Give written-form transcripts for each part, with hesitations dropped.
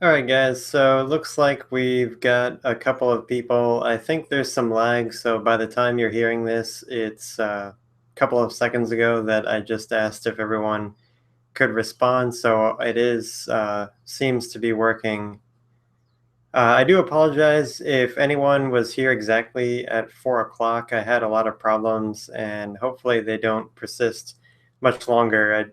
All right, guys. So it looks like we've got a couple of people. I think there's some lag. So by the time you're hearing this, it's a couple of seconds ago that I just asked if everyone could respond. So it is seems to be working. I do apologize if anyone was here exactly at 4 o'clock. I had a lot of problems, and hopefully they don't persist much longer. I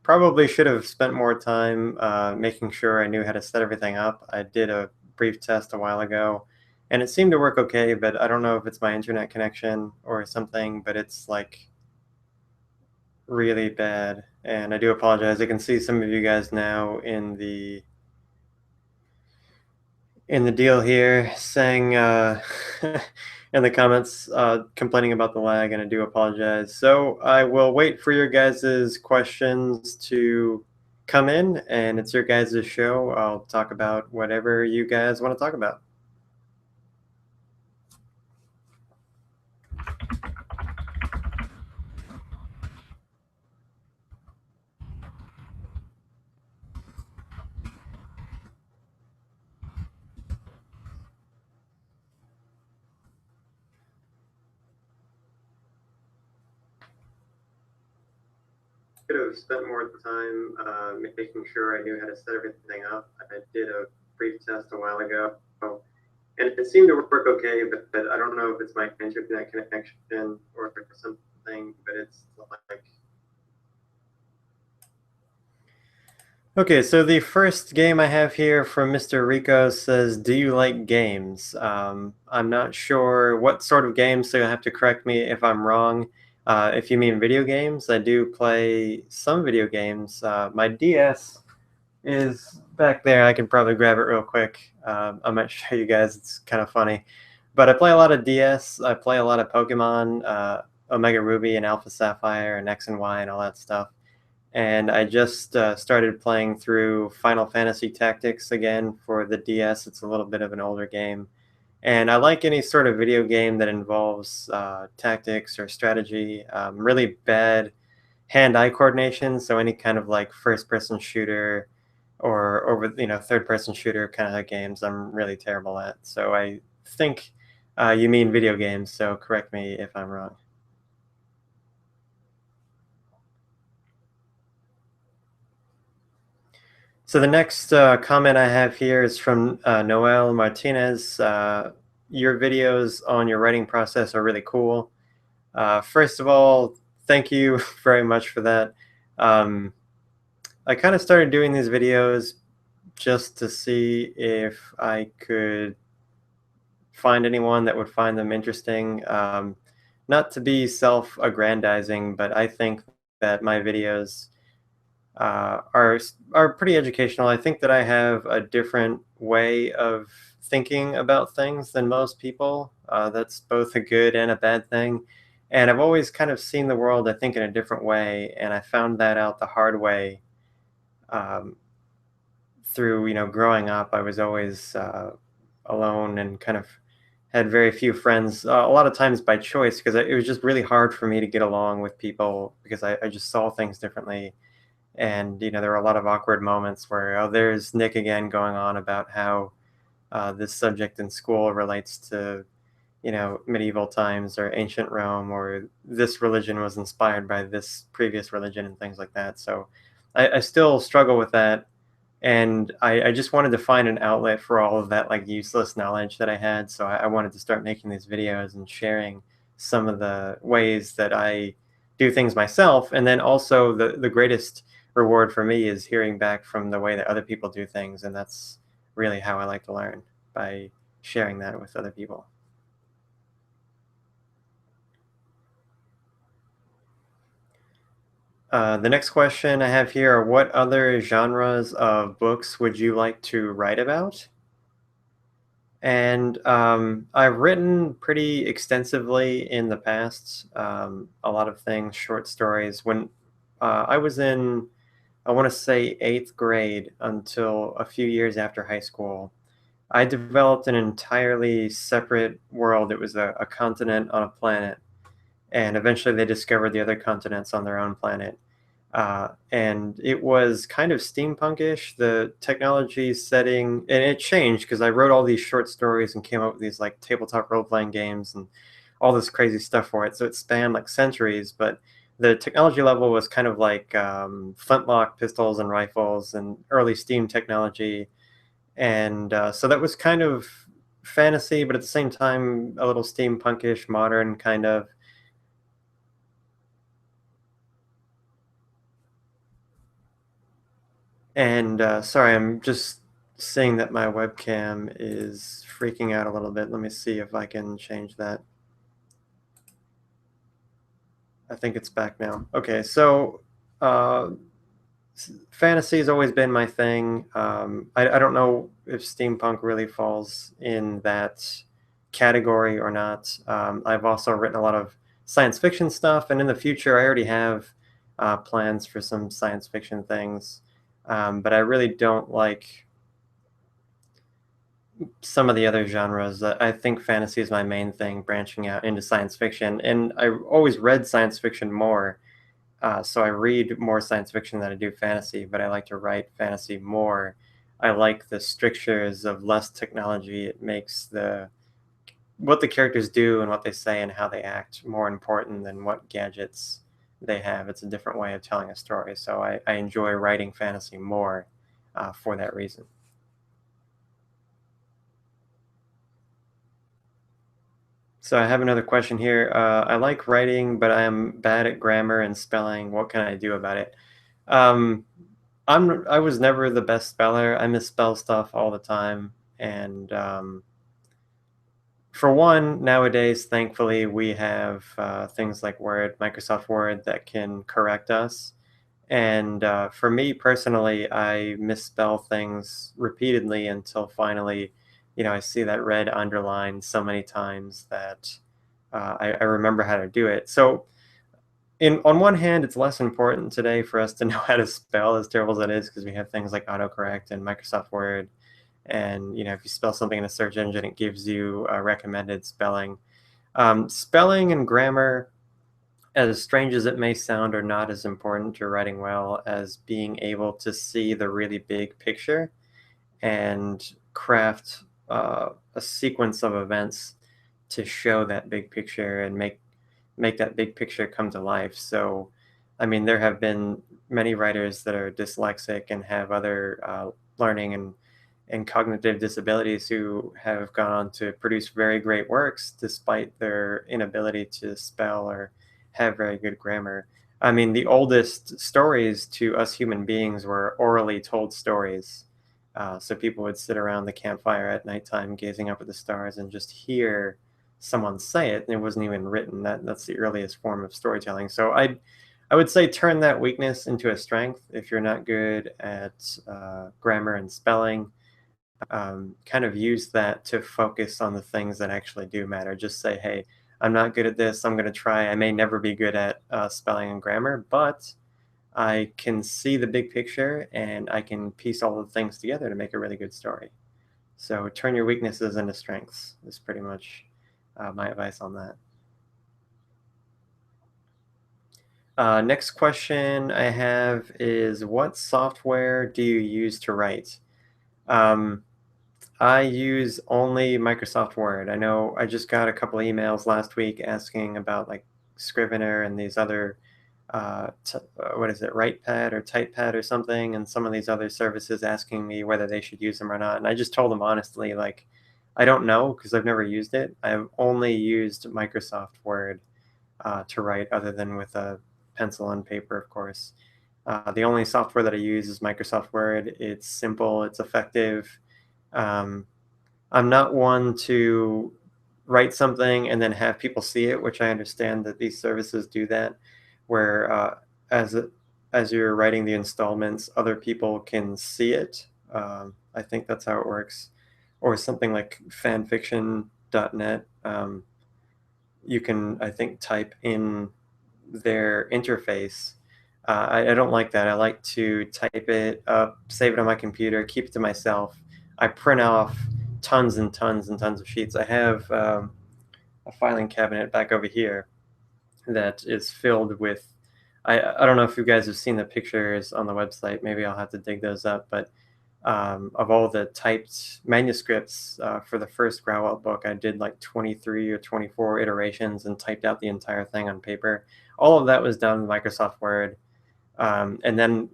probably should have spent more time making sure I knew how to set everything up. I did a brief test a while ago, and it seemed to work okay, but I don't know if it's my internet connection or something, but it's like really bad. And I do apologize. I can see some of you guys now in the deal here saying in the comments complaining about the lag, and I do apologize. So I will wait for your guys' questions to come in, and it's your guys' show. I'll talk about whatever you guys want to talk about. Could have spent more time making sure I knew how to set everything up. I did a brief test a while ago, and it seemed to work okay, but I don't know if it's my internet connection or something, but it's like. Okay, so the first game I have here from Mr. Rico says, "Do you like games?" I'm not sure what sort of games, so you'll have to correct me if I'm wrong. If you mean video games, I do play some video games. My DS is back there. I can probably grab it real quick. I might show you guys. It's kind of funny. But I play a lot of DS. I play a lot of Pokemon, Omega Ruby and Alpha Sapphire and X and Y and all that stuff. And I just started playing through Final Fantasy Tactics again for the DS. It's a little bit of an older game. And I like any sort of video game that involves tactics or strategy. Really bad hand-eye coordination, so any kind of like first-person shooter or over third-person shooter kind of games, I'm really terrible at. So I think you mean video games. So correct me if I'm wrong. So the next comment I have here is from Noel Martinez. Your videos on your writing process are really cool. First of all, thank you very much for that. Um, I kind of started doing these videos just to see if I could find anyone that would find them interesting. Not to be self-aggrandizing, but I think that my videos are pretty educational. I think that I have a different way of thinking about things than most people. That's both a good and a bad thing. And I've always kind of seen the world, I think, in a different way. And I found that out the hard way um, through, growing up. I was always alone and kind of had very few friends, a lot of times by choice, because it was just really hard for me to get along with people because I just saw things differently. And there were a lot of awkward moments where, oh, there's Nick again going on about how this subject in school relates to medieval times or ancient Rome, or this religion was inspired by this previous religion and things like that. So I still struggle with that, and I just wanted to find an outlet for all of that like useless knowledge that I had. So I wanted to start making these videos and sharing some of the ways that I do things myself. And then also the greatest reward for me is hearing back from the way that other people do things. And that's really how I like to learn, by sharing that with other people. The next question I have here are, what other genres of books would you like to write about? And I've written pretty extensively in the past, a lot of things, short stories. When I was in, I want to say, eighth grade until a few years after high school, I developed an entirely separate world. It was a continent on a planet, and eventually they discovered the other continents on their own planet. and it was kind of steampunkish. The technology setting, and it changed because I wrote all these short stories and came up with these like tabletop role playing games and all this crazy stuff for it. So it spanned like centuries, but the technology level was kind of like flintlock pistols and rifles and early steam technology, and so that was kind of fantasy, but at the same time a little steampunkish, modern kind of. And sorry, I'm just seeing that my webcam is freaking out a little bit. Let me see if I can change that. I think it's back now. Okay, so uh, fantasy has always been my thing. I don't know if steampunk really falls in that category or not. I've also written a lot of science fiction stuff, and in the future, I already have plans for some science fiction things. But I really don't like some of the other genres. I think fantasy is my main thing, branching out into science fiction. And I always read science fiction more. So I read more science fiction than I do fantasy, but I like to write fantasy more. I like the strictures of less technology. It makes the what the characters do and what they say and how they act more important than what gadgets they have. It's a different way of telling a story. So I enjoy writing fantasy more for that reason. So I have another question here. I like writing, but I am bad at grammar and spelling. What can I do about it? Um, I was never the best speller. I misspell stuff all the time, and for one, nowadays, thankfully, we have things like Word, Microsoft Word, that can correct us. And for me personally, I misspell things repeatedly until finally, I see that red underline so many times that I remember how to do it. So, on one hand, it's less important today for us to know how to spell, as terrible as it is, because we have things like autocorrect and Microsoft Word. And if you spell something in a search engine, it gives you recommended spelling. Spelling and grammar, as strange as it may sound, are not as important to writing well as being able to see the really big picture and craft a sequence of events to show that big picture and make that big picture come to life. So, I mean, there have been many writers that are dyslexic and have other learning and cognitive disabilities who have gone on to produce very great works despite their inability to spell or have very good grammar. I mean, the oldest stories to us human beings were orally told stories. So people would sit around the campfire at nighttime gazing up at the stars and just hear someone say it, and it wasn't even written. That's the earliest form of storytelling. So I would say turn that weakness into a strength. If you're not good at grammar and spelling, kind of use that to focus on the things that actually do matter. Just say, hey, I'm not good at this. I'm going to try. I may never be good at spelling and grammar, but I can see the big picture and I can piece all the things together to make a really good story. So turn your weaknesses into strengths is pretty much my advice on that. Next question I have is, what software do you use to write? Um, I use only Microsoft Word. I know I just got a couple emails last week asking about like Scrivener and these other, what is it, WritePad or TypePad or something, and some of these other services asking me whether they should use them or not. And I just told them honestly, like, I don't know because I've never used it. I've only used Microsoft Word to write, other than with a pencil and paper, of course. The only software that I use is Microsoft Word. It's simple, it's effective. Um, I'm not one to write something and then have people see it, which I understand that these services do that, where as it, as you're writing the installments, other people can see it. I think that's how it works. Or something like fanfiction.net. You can, I think, type in their interface. I don't like that. I like to type it up, save it on my computer, keep it to myself. I print off tons and tons and tons of sheets. I have a filing cabinet back over here that is filled with I don't know if you guys have seen the pictures on the website. Maybe I'll have to dig those up. But of all the typed manuscripts for the first Grauwelt book, I did like 23 or 24 iterations and typed out the entire thing on paper. All of that was done with Microsoft Word. And then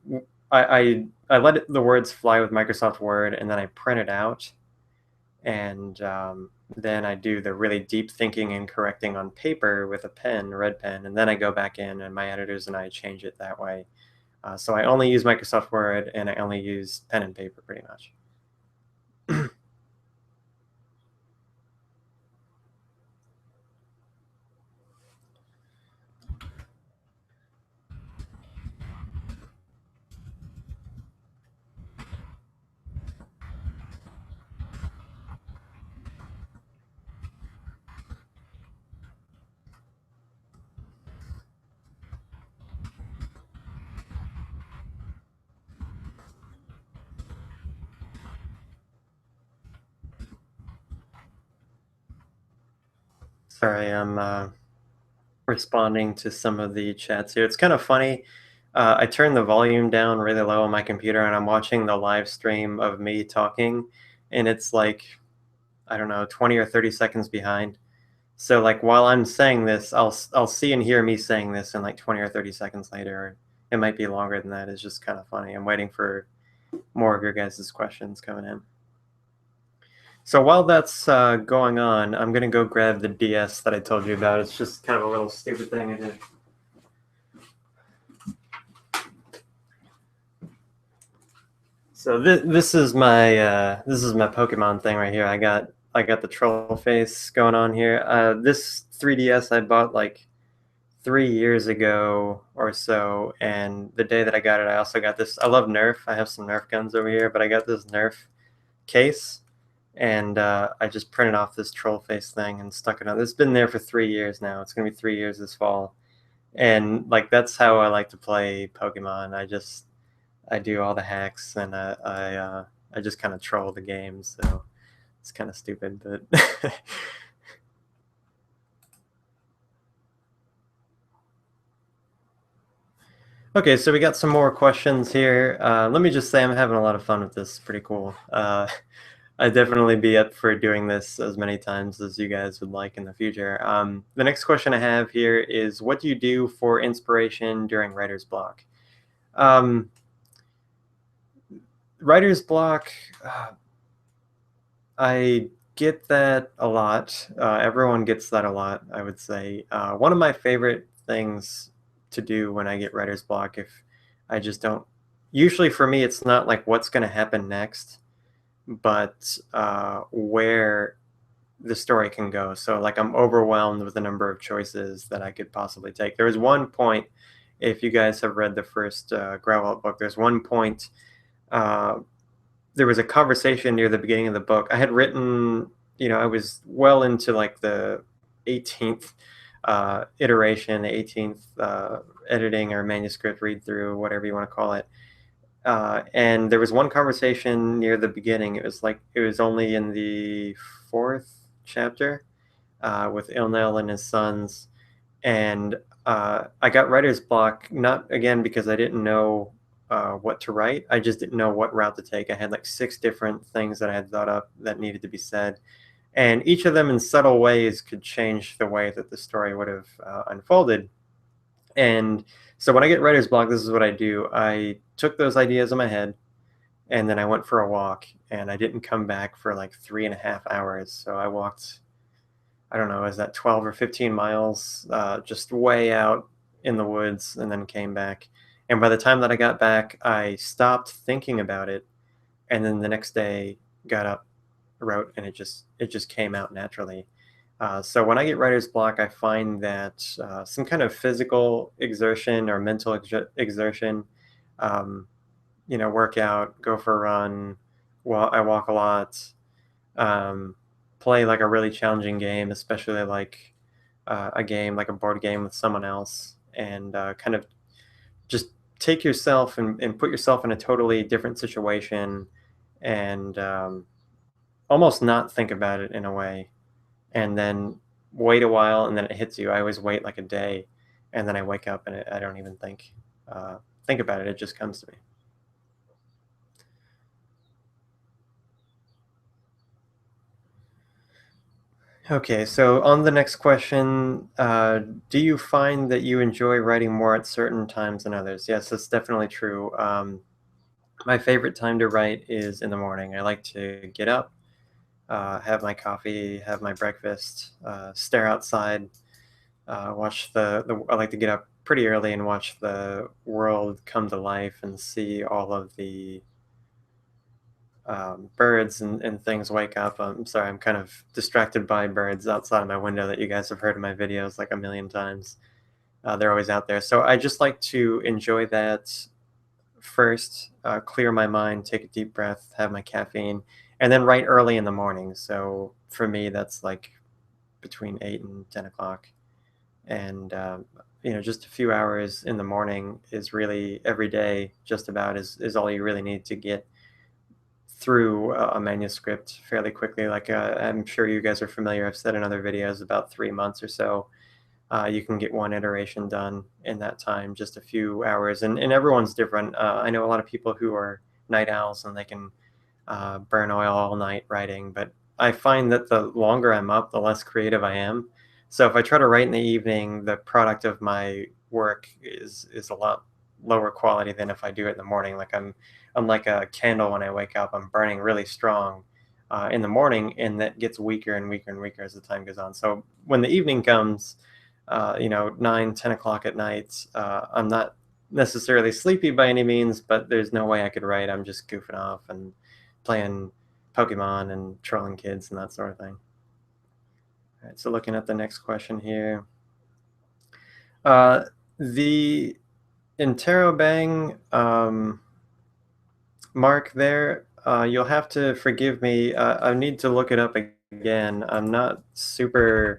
I let the words fly with Microsoft Word, and then I print it out, and then I do the really deep thinking and correcting on paper with a pen, a red pen, and then I go back in, and my editors and I change it that way. So I only use Microsoft Word, and I only use pen and paper pretty much. Sorry, I'm responding to some of the chats here. It's kind of funny. I turned the volume down really low on my computer, and I'm watching the live stream of me talking, and it's like, I don't know, 20 or 30 seconds behind. So like while I'm saying this, I'll see and hear me saying this in like 20 or 30 seconds later. It might be longer than that. It's just kind of funny. I'm waiting for more of your guys' questions coming in. So while that's going on, I'm gonna go grab the DS that I told you about. It's just kind of a little stupid thing I did. So this is my Pokemon thing right here. I got the troll face going on here. This 3DS I bought like 3 years ago or so, and the day that I got it, I also got this. I love Nerf. I have some Nerf guns over here, but I got this Nerf case, and I just printed off this troll face thing and stuck it on. It's been there for 3 years now. It's gonna be 3 years this fall, and like that's how I like to play Pokemon. I do all the hacks, and I just kind of troll the game. So it's kind of stupid, but. Okay, so we got some more questions here. Let me just say I'm having a lot of fun with this. Pretty cool. I'd definitely be up for doing this as many times as you guys would like in the future. The next question I have here is, what do you do for inspiration during writer's block? Writer's block, I get that a lot. Everyone gets that a lot, I would say. One of my favorite things to do when I get writer's block, if I just don't, usually for me, it's not like what's going to happen next, but where the story can go. So like I'm overwhelmed with the number of choices that I could possibly take. There was one point, if you guys have read the first Grauwelt book, there's one point, there was a conversation near the beginning of the book. I had written, I was well into like the 18th iteration, the 18th editing or manuscript read through, whatever you want to call it. And there was one conversation near the beginning. It was only in the 4th chapter with Ilnel and his sons. And I got writer's block, not again because I didn't know what to write. I just didn't know what route to take. I had like 6 different things that I had thought up that needed to be said. And each of them in subtle ways could change the way that the story would have unfolded. And so when I get writer's block, this is what I do. I took those ideas in my head, and then I went for a walk, and I didn't come back for like 3.5 hours. So I walked, I don't know, is that 12 or 15 miles, just way out in the woods, and then came back. And by the time that I got back, I stopped thinking about it, and then the next day got up, wrote, and it just came out naturally. So when I get writer's block, I find that some kind of physical exertion or mental exertion, work out, go for a run, I walk a lot, play like a really challenging game, especially like a game like a board game with someone else, and kind of just take yourself and put yourself in a totally different situation, and almost not think about it in a way, and then wait a while, and then it hits you. I always wait like a day, and then I wake up and I don't even think about it. It just comes to me. Okay, so on the next question, do you find that you enjoy writing more at certain times than others? Yes, that's definitely true. My favorite time to write is in the morning. I like to get up, have my coffee, have my breakfast, stare outside, watch I like to get up pretty early and watch the world come to life and see all of the birds and things wake up. I'm sorry, I'm kind of distracted by birds outside of my window that you guys have heard in my videos like a million times. They're always out there. So I just like to enjoy that first, clear my mind, take a deep breath, have my caffeine, and then write early in the morning. So for me, that's like between 8 and 10 o'clock. And, just a few hours in the morning is really every day, just about is all you really need to get through a manuscript fairly quickly. Like, I'm sure you guys are familiar. I've said in other videos about 3 months or so. You can get one iteration done in that time, just a few hours. And everyone's different. I know a lot of people who are night owls and they can burn oil all night writing, but I find that the longer I'm up, the less creative I am. So if I try to write in the evening, the product of my work is a lot lower quality than if I do it in the morning. Like I'm like a candle when I wake up. I'm burning really strong in the morning, and that gets weaker and weaker and weaker as the time goes on. So when the evening comes, 9, 10 o'clock at night, I'm not necessarily sleepy by any means, but there's no way I could write. I'm just goofing off and playing Pokemon and trolling kids and that sort of thing. All right, so looking at the next question here. The interrobang mark there, you'll have to forgive me. I need to look it up again. I'm not super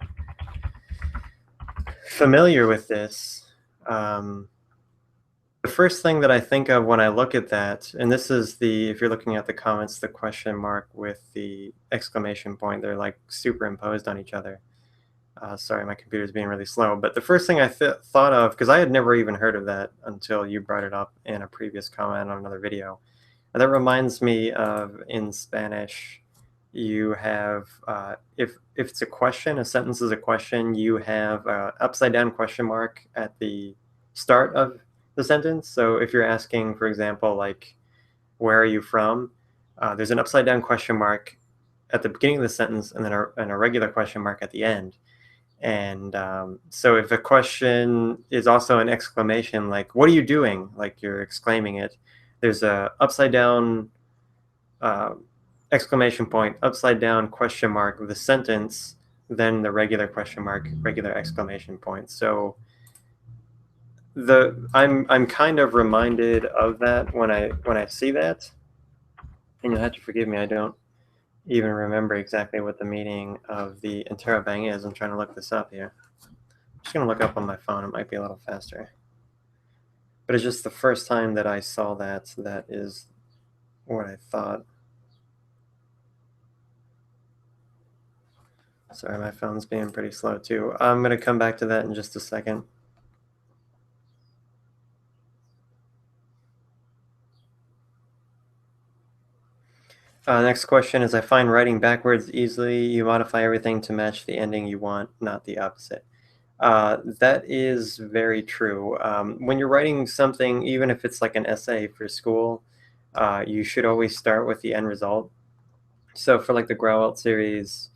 familiar with this. The first thing that I think of when I look at that, and this is if you're looking at the comments, the question mark with the exclamation point, they're like superimposed on each other. Sorry, my computer's being really slow. But the first thing I thought of, because I had never even heard of that until you brought it up in a previous comment on another video. And that reminds me of in Spanish, you have, if it's a question, a sentence is a question, you have an upside down question mark at the start of the sentence. So if you're asking, for example, like, where are you from? There's an upside down question mark at the beginning of the sentence and then a regular question mark at the end. And so if a question is also an exclamation, like, what are you doing? Like you're exclaiming it. There's a upside down uh, exclamation point, upside down question mark of the sentence, then the regular question mark, regular exclamation point. So I'm kind of reminded of that when I see that. And you'll have to forgive me, I don't even remember exactly what the meaning of the interrobang is. I'm trying to look this up here. Just gonna look up on my phone. It might be a little faster. But it's just the first time that I saw that. So that is what I thought. Sorry, my phone's being pretty slow too. I'm gonna come back to that in just a second. Next question is, I find writing backwards easily. You modify everything to match the ending you want, not the opposite. That is very true. When you're writing something, even if it's like an essay for school, you should always start with the end result. So for like the Grauwelt series,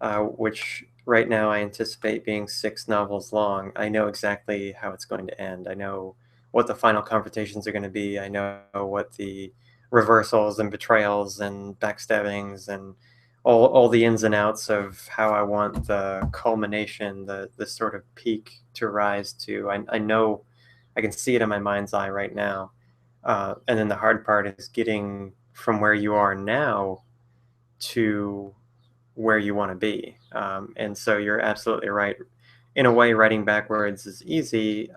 which right now I anticipate being 6 novels long, I know exactly how it's going to end. I know what the final confrontations are going to be. I know what the reversals and betrayals and backstabbings and all the ins and outs of how I want the culmination, the sort of peak to rise to. I know I can see it in my mind's eye right now. And then the hard part is getting from where you are now to where you want to be. And so you're absolutely right. In a way, writing backwards is easy.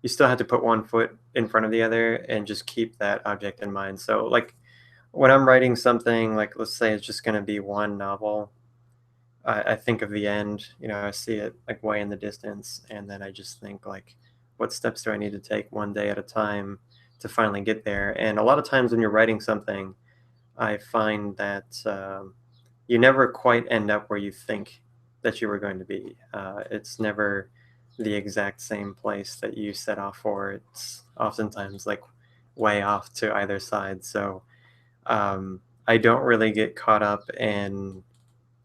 You still have to put one foot in front of the other and just keep that object in mind. So, like when I'm writing something, like let's say it's just going to be one novel, I think of the end. I see it like way in the distance, and then I just think like, what steps do I need to take one day at a time to finally get there? And a lot of times when you're writing something, I find that you never quite end up where you think that you were going to be. It's never the exact same place that you set off for. It's oftentimes like way off to either side. So I don't really get caught up in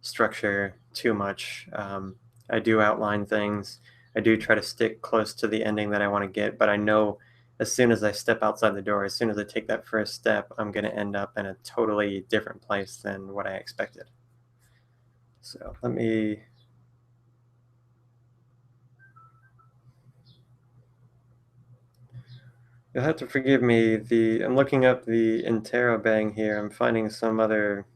structure too much. I do outline things. I do try to stick close to the ending that I want to get, but I know as soon as I step outside the door, as soon as I take that first step, I'm going to end up in a totally different place than what I expected. So let me. You'll have to forgive me. I'm looking up the interrobang here. I'm finding some other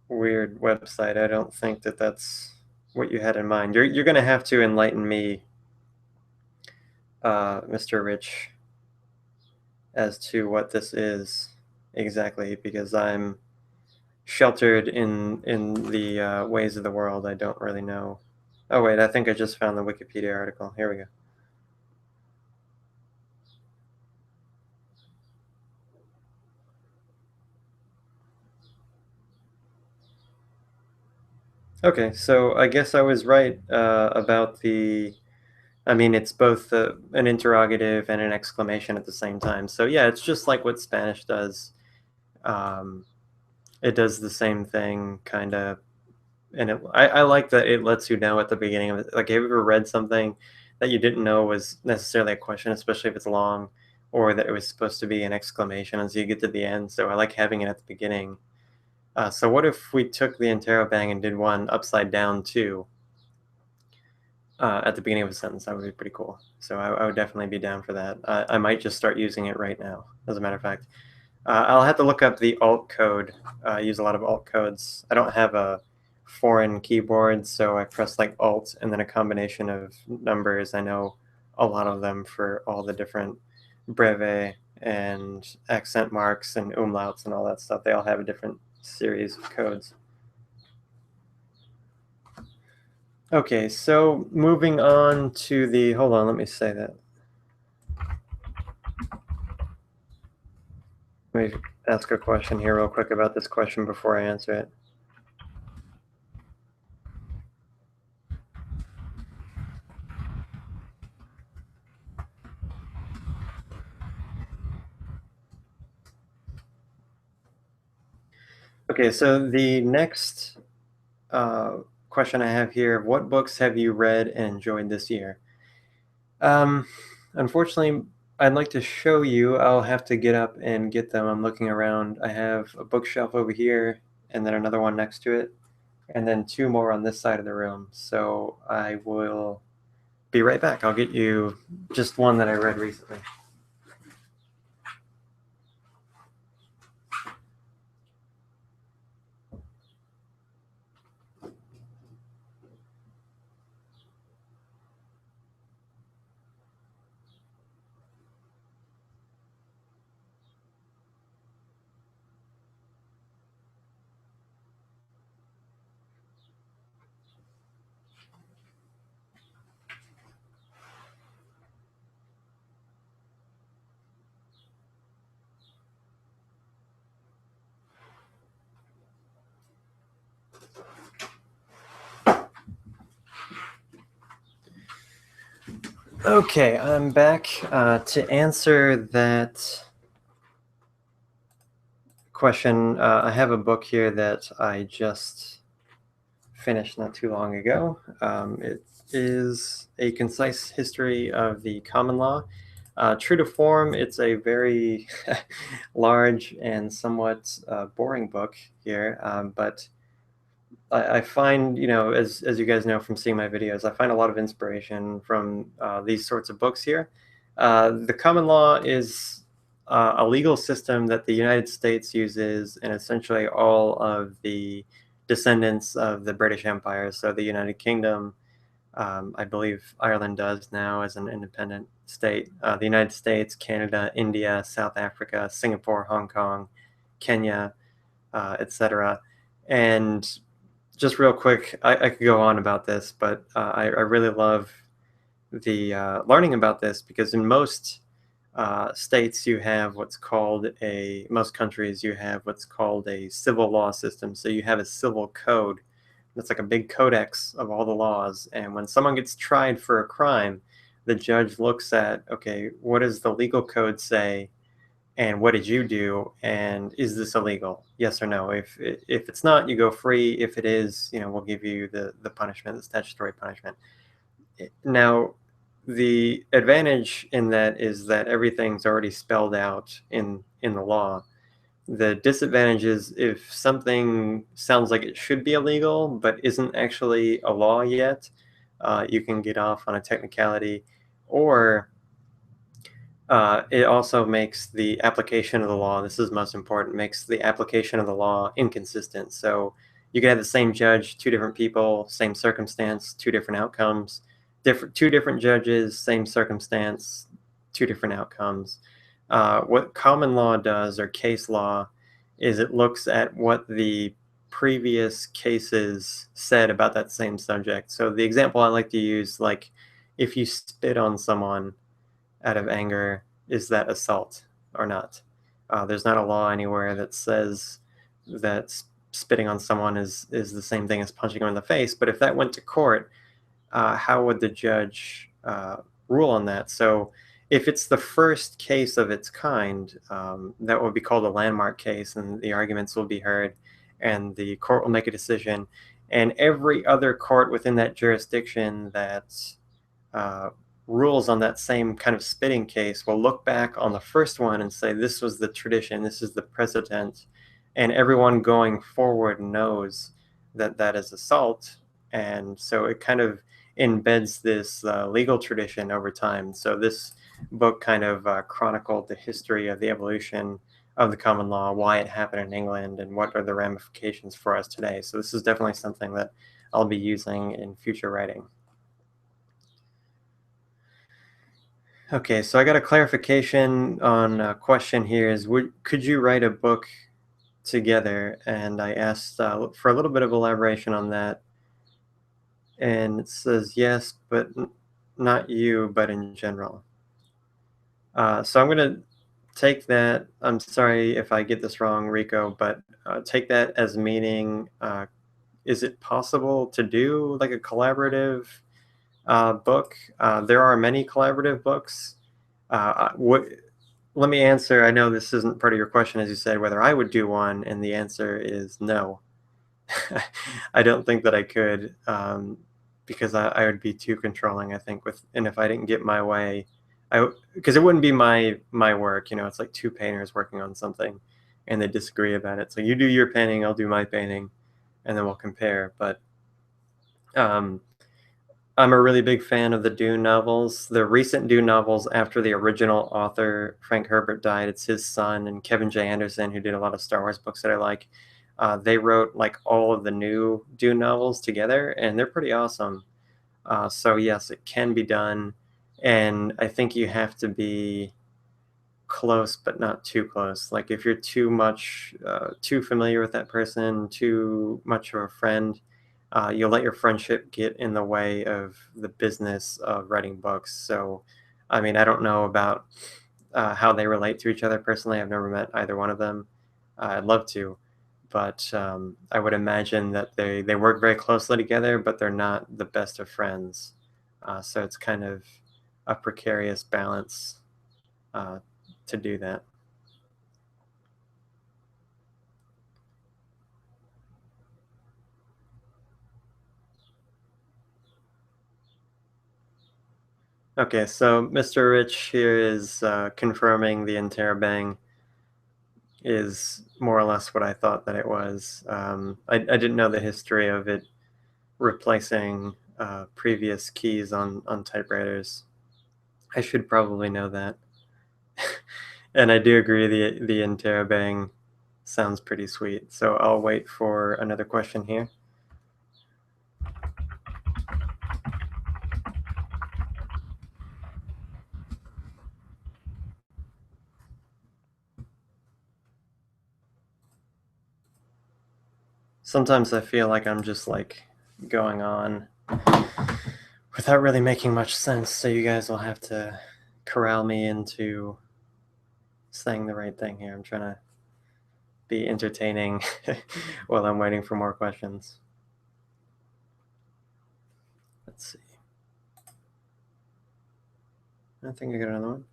weird website. I don't think that that's what you had in mind. You're going to have to enlighten me, Mr. Rich, as to what this is exactly, because I'm sheltered in the ways of the world. I don't really know. Oh wait, I think I just found the Wikipedia article. Here we go. Okay, so I guess I was right about the. I mean, it's both an interrogative and an exclamation at the same time. So yeah, it's just like what Spanish does. Um, it does the same thing, kind of. And I like that it lets you know at the beginning of it. Like, have you ever read something that you didn't know was necessarily a question, especially if it's long, or that it was supposed to be an exclamation as you get to the end? So I like having it at the beginning. So what if we took the interrobang and did one upside down too at the beginning of a sentence? That would be pretty cool. So I would definitely be down for that. I might just start using it right now, as a matter of fact. I'll have to look up the alt code. I use a lot of alt codes. I don't have a foreign keyboard, so I press like alt and then a combination of numbers. I know a lot of them for all the different breve and accent marks and umlauts and all that stuff. They all have a different series of codes. Okay, so moving on to the, hold on, let me say that. Let me ask a question here real quick about this question before I answer it. Okay, so the next question I have here: what books have you read and enjoyed this year? Um, Unfortunately, I'd like to show you. I'll have to get up and get them. I'm looking around. I have a bookshelf over here, and then another one next to it, and then two more on this side of the room. So I will be right back. I'll get you just one that I read recently. Okay, I'm back to answer that question. I have a book here that I just finished not too long ago. It is A Concise History of the Common Law. True to form, it's a very large and somewhat boring book here, but I find, as you guys know from seeing my videos, I find a lot of inspiration from these sorts of books here. The common law is a legal system that the United States uses in essentially all of the descendants of the British Empire. So the United Kingdom, I believe Ireland does now as an independent state. The United States, Canada, India, South Africa, Singapore, Hong Kong, Kenya, etc. And just real quick, I could go on about this, but I really love the learning about this because in most states you have what's called most countries you have what's called a civil law system. So you have a civil code that's like a big codex of all the laws. And when someone gets tried for a crime, the judge looks at, okay, what does the legal code say? And what did you do? And is this illegal? Yes or no? If it's not, you go free. If it is, we'll give you the punishment, the statutory punishment. Now, the advantage in that is that everything's already spelled out in the law. The disadvantage is if something sounds like it should be illegal but isn't actually a law yet, you can get off on a technicality, or it also makes the application of the law, this is most important, makes the application of the law inconsistent. So you can have the same judge, two different people, same circumstance, two different outcomes, two different judges, same circumstance, two different outcomes. What common law does, or case law, is it looks at what the previous cases said about that same subject. So the example I like to use, like if you spit on someone out of anger, is that assault or not? There's not a law anywhere that says that spitting on someone is the same thing as punching them in the face. But if that went to court, how would the judge rule on that? So if it's the first case of its kind, that would be called a landmark case, and the arguments will be heard, and the court will make a decision. And every other court within that jurisdiction that uh, rules on that same kind of spitting case will look back on the first one and say, this was the tradition, this is the precedent, and everyone going forward knows that that is assault. And so it kind of embeds this legal tradition over time. So this book kind of chronicled the history of the evolution of the common law, why it happened in England, and what are the ramifications for us today. So this is definitely something that I'll be using in future writing. Okay, so I got a clarification on a question here is, could you write a book together? And I asked for a little bit of elaboration on that. And it says, yes, but not you, but in general. So I'm going to take that. I'm sorry if I get this wrong, Rico, but take that as meaning, is it possible to do like a collaborative book? There are many collaborative books. Let me answer. I know this isn't part of your question, as you said, whether I would do one, and the answer is no. I don't think that I could, because I would be too controlling, I think, and if I didn't get my way, because it wouldn't be my work. It's like two painters working on something, and they disagree about it. So you do your painting, I'll do my painting, and then we'll compare. But I'm a really big fan of the Dune novels. The recent Dune novels, after the original author, Frank Herbert, died, it's his son and Kevin J. Anderson, who did a lot of Star Wars books that I like. They wrote like all of the new Dune novels together, and they're pretty awesome. So yes, it can be done. And I think you have to be close, but not too close. Like if you're too familiar with that person, too much of a friend, you'll let your friendship get in the way of the business of writing books. So, I mean, I don't know about how they relate to each other personally. I've never met either one of them. I'd love to, but I would imagine that they work very closely together, but they're not the best of friends. So it's kind of a precarious balance uh, to do that. Okay, so Mr. Rich here is confirming the interrobang is more or less what I thought that it was. I didn't know the history of it replacing previous keys on typewriters. I should probably know that. And I do agree the interrobang sounds pretty sweet. So I'll wait for another question here. Sometimes I feel like I'm just like going on without really making much sense, so you guys will have to corral me into saying the right thing here. I'm trying to be entertaining while I'm waiting for more questions. Let's see. I think I got another one.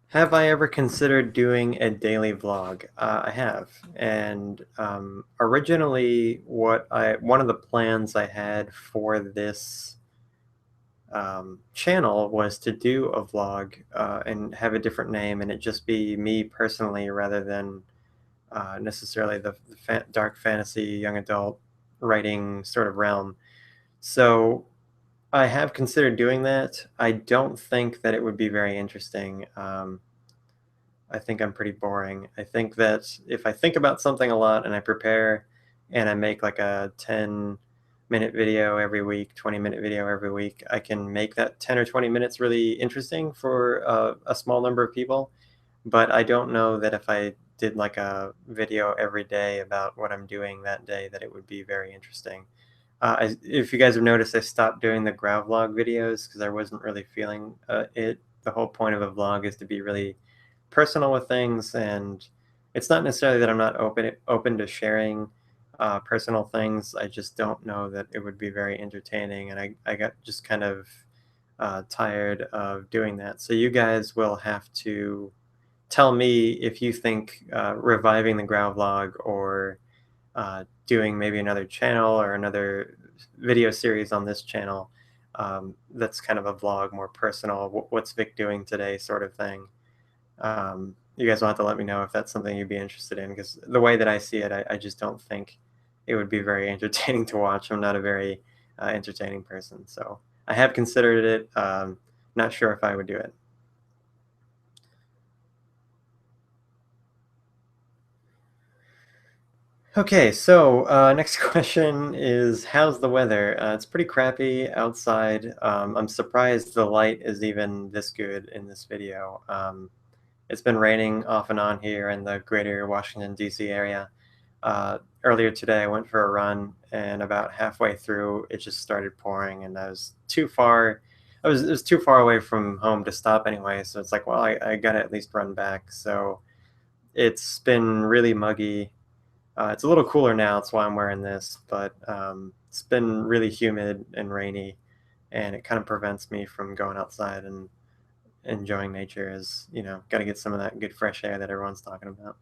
Have I ever considered doing a daily vlog? I have, and originally, one of the plans I had for this channel was to do a vlog and have a different name, and it just be me personally rather than necessarily the dark fantasy young adult writing sort of realm. So I have considered doing that. I don't think that it would be very interesting. I think I'm pretty boring. I think that if I think about something a lot and I prepare and I make like a 10-minute video every week, 20-minute video every week, I can make that 10 or 20 minutes really interesting for a small number of people. But I don't know that if I did like a video every day about what I'm doing that day, that it would be very interesting. If you guys have noticed, I stopped doing the Grauwelt videos because I wasn't really feeling it. The whole point of a vlog is to be really personal with things, and it's not necessarily that I'm not open to sharing personal things. I just don't know that it would be very entertaining, and I got just kind of tired of doing that. So you guys will have to tell me if you think reviving the Growl vlog or doing maybe another channel or another video series on this channel that's kind of a vlog, more personal, what's Vic doing today sort of thing. You guys will have to let me know if that's something you'd be interested in, because the way that I see it, I just don't think it would be very entertaining to watch. I'm not a very entertaining person, so I have considered it. Not sure if I would do it. Okay, so next question is, how's the weather? It's pretty crappy outside. I'm surprised the light is even this good in this video. It's been raining off and on here in the greater Washington, D.C. area. Earlier today, I went for a run, and about halfway through, it just started pouring, and I was too far. It was too far away from home to stop anyway, so it's like, well, I gotta at least run back. So it's been really muggy. It's a little cooler now, that's why I'm wearing this, but it's been really humid and rainy, and it kind of prevents me from going outside and enjoying nature. As you know, got to get some of that good fresh air that everyone's talking about.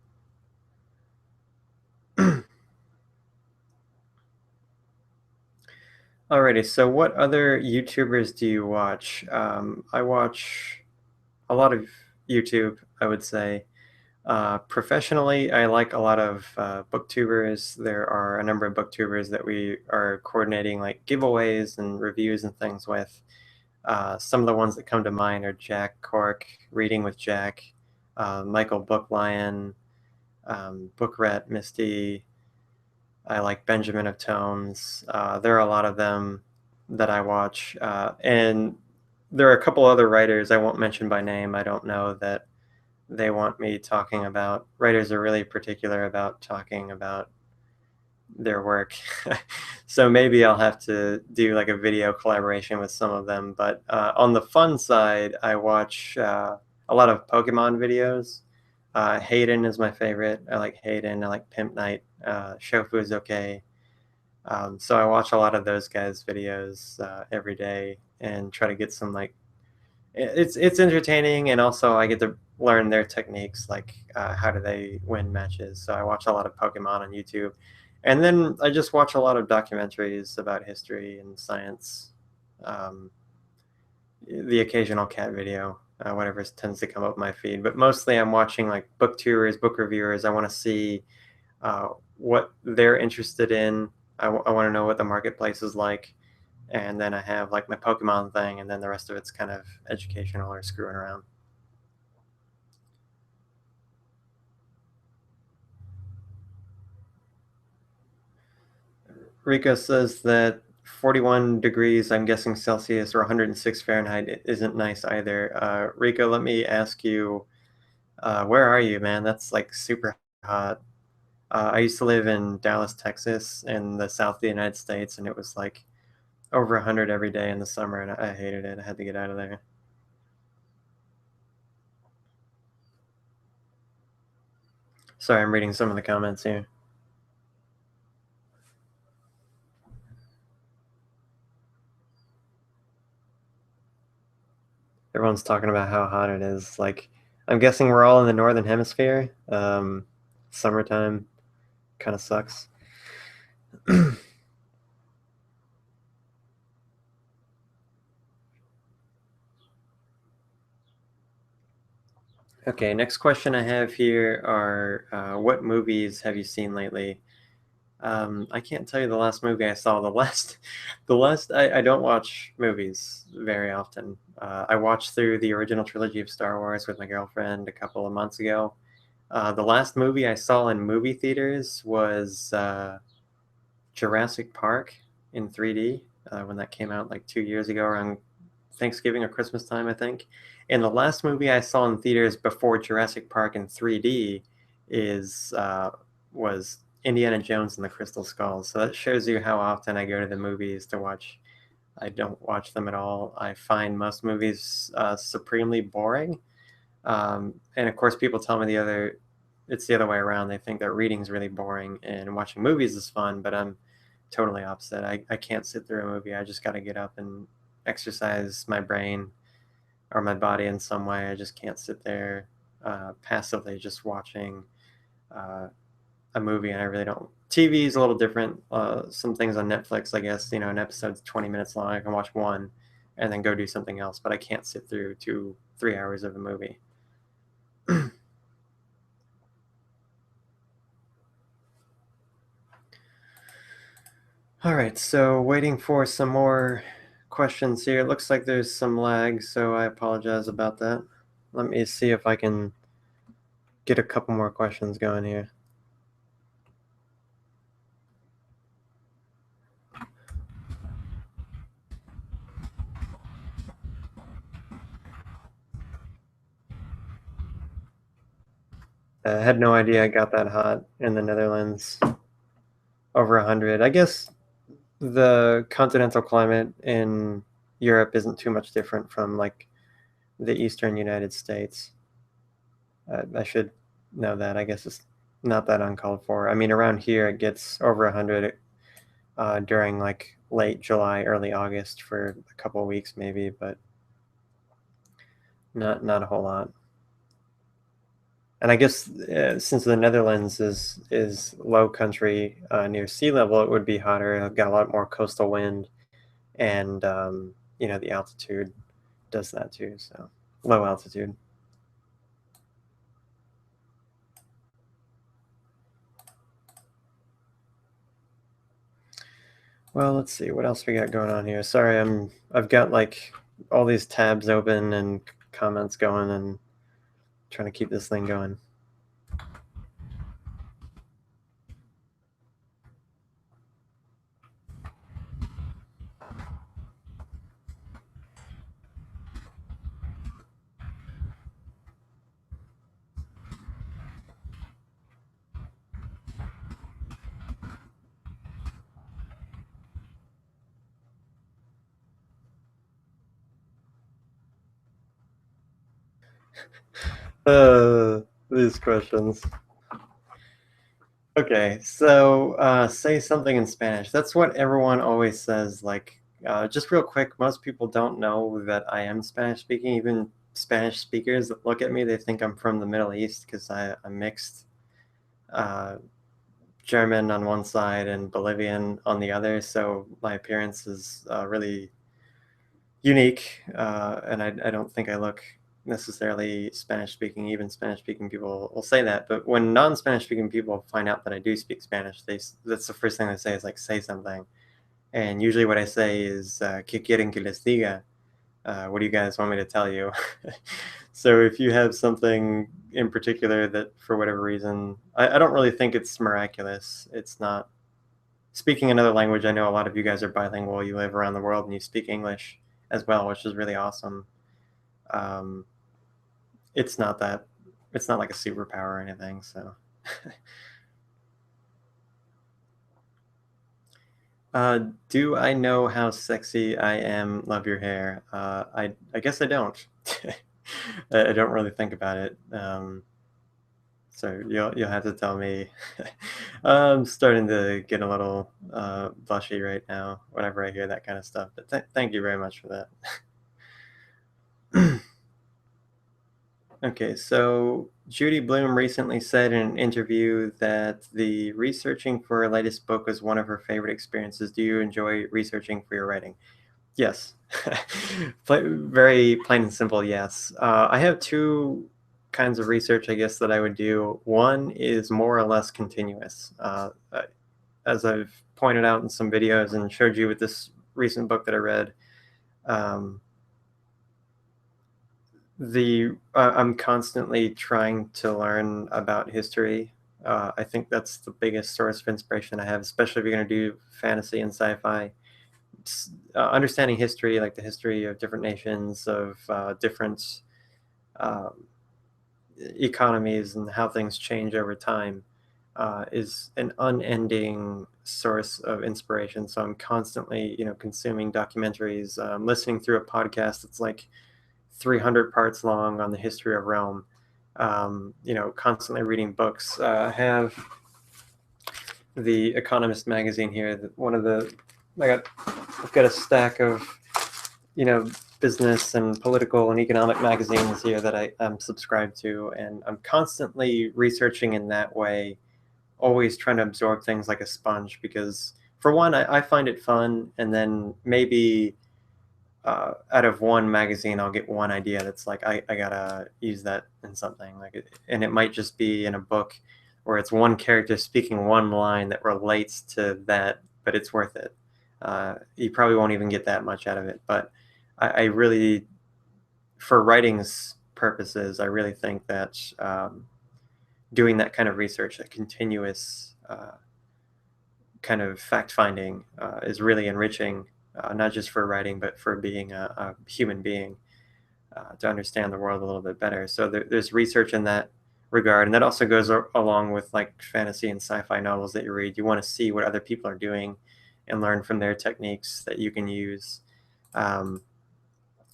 Alrighty, so what other YouTubers do you watch? I watch a lot of YouTube, I would say. Professionally, I like a lot of booktubers. There are a number of booktubers that we are coordinating like giveaways and reviews and things with. Some of the ones that come to mind are Jack Cork, Reading with Jack, Michael Booklion, Bookrat Misty. I like Benjamin of Tones. There are a lot of them that I watch. And there are a couple other writers I won't mention by name. I don't know that they want me talking about. Writers are really particular about talking about their work. So maybe I'll have to do like a video collaboration with some of them. But on the fun side, I watch a lot of Pokemon videos. Hayden is my favorite. I like Hayden. I like Pimp Night. Shofu is okay. So I watch a lot of those guys' videos every day and try to get some like it's entertaining, and also I get to learn their techniques, like how do they win matches. So I watch a lot of Pokemon on YouTube, and then I just watch a lot of documentaries about history and science. Um, the occasional cat video, whatever tends to come up my feed, but mostly I'm watching like booktubers, book reviewers. I want to see what they're interested in. I want to know what the marketplace is like, and then I have like my Pokemon thing, and then the rest of it's kind of educational or screwing around. Rico says that 41 degrees, I'm guessing Celsius, or 106 Fahrenheit isn't nice either. Rico, let me ask you, where are you, man? That's like super hot. I used to live in Dallas, Texas, in the south of the United States, and it was like over 100 every day in the summer, and I hated it. I had to get out of there. Sorry, I'm reading some of the comments here. Everyone's talking about how hot it is. Like, I'm guessing we're all in the northern hemisphere. Summertime kind of sucks. Okay, next question I have here are what movies have you seen lately? I can't tell you the last movie I saw. I don't watch movies very often. I watched through the original trilogy of Star Wars with my girlfriend a couple of months ago. The last movie I saw in movie theaters was Jurassic Park in 3D when that came out like 2 years ago around Thanksgiving or Christmas time, I think. And the last movie I saw in theaters before Jurassic Park in 3D is was Indiana Jones and the Crystal Skull. So that shows you how often I go to the movies to watch. I don't watch them at all. I find most movies supremely boring. And of course, people tell me it's the other way around. They think that reading's really boring and watching movies is fun, but I'm totally opposite. I can't sit through a movie. I just got to get up and exercise my brain or my body in some way. I just can't sit there passively just watching uh, a movie, and I really don't. TV is a little different. Some things on Netflix, I guess, an episode's 20 minutes long. I can watch one and then go do something else, but I can't sit through 3 hours of a movie. All right, so waiting for some more questions here. It looks like there's some lag, so I apologize about that. Let me see if I can get a couple more questions going here. I had no idea I got that hot in the Netherlands. Over 100. I guess the continental climate in Europe isn't too much different from like the eastern United States. I should know that. I guess it's not that uncalled for. I mean, around here it gets over 100 during like late July, early August for a couple of weeks maybe, but not a whole lot. And I guess since the Netherlands is low country near sea level, it would be hotter. I've got a lot more coastal wind, and the altitude does that too. So low altitude. Well, let's see what else we got going on here. Sorry, I've got like all these tabs open and comments going, and trying to keep this thing going. These questions. Okay, so say something in Spanish. That's what everyone always says. Like, just real quick, most people don't know that I am Spanish speaking. Even Spanish speakers that look at me, they think I'm from the Middle East because I'm mixed uh, German on one side and Bolivian on the other. So my appearance is really unique, and I don't think I look necessarily Spanish speaking. Even Spanish speaking people will say that, but when non-Spanish speaking people find out that I do speak Spanish, that's the first thing they say is like, say something. And usually what I say is ¿Qué quieren que les diga? What do you guys want me to tell you? So if you have something in particular that for whatever reason, I don't really think it's miraculous. It's not. Speaking another language, I know a lot of you guys are bilingual. You live around the world and you speak English as well, which is really awesome. Um, it's not that. It's not like a superpower or anything. So Do I know how sexy I am? Love your hair. I guess I don't. I don't really think about it. So you'll have to tell me. I'm starting to get a little blushy right now whenever I hear that kind of stuff. But thank you very much for that. Okay, so Judy Bloom recently said in an interview that the researching for her latest book was one of her favorite experiences. Do you enjoy researching for your writing? Yes. Very plain and simple, yes. I have two kinds of research, I guess, that I would do. One is more or less continuous. As I've pointed out in some videos and showed you with this recent book that I read, um, I'm constantly trying to learn about history. I think that's the biggest source of inspiration I have, especially if you're going to do fantasy and sci-fi. Understanding history, like the history of different nations, of different um, economies, and how things change over time, is an unending source of inspiration. So I'm constantly, consuming documentaries, listening through a podcast that's like 300 parts long on the history of Rome. Constantly reading books. I have the Economist magazine here. One of the I've got a stack of you know business and political and economic magazines here that I'm subscribed to, and I'm constantly researching in that way, always trying to absorb things like a sponge because for one, I find it fun, and then maybe out of one magazine I'll get one idea that's like I gotta use that in something and it might just be in a book where it's one character speaking one line that relates to that, but it's worth it. You probably won't even get that much out of it, but I really, for writing's purposes, I really think that doing that kind of research, a continuous kind of fact finding, is really enriching, not just for writing, but for being a human being, to understand the world a little bit better. So there's research in that regard, and that also goes along with like fantasy and sci-fi novels that you read. You want to see what other people are doing and learn from their techniques that you can use. Um,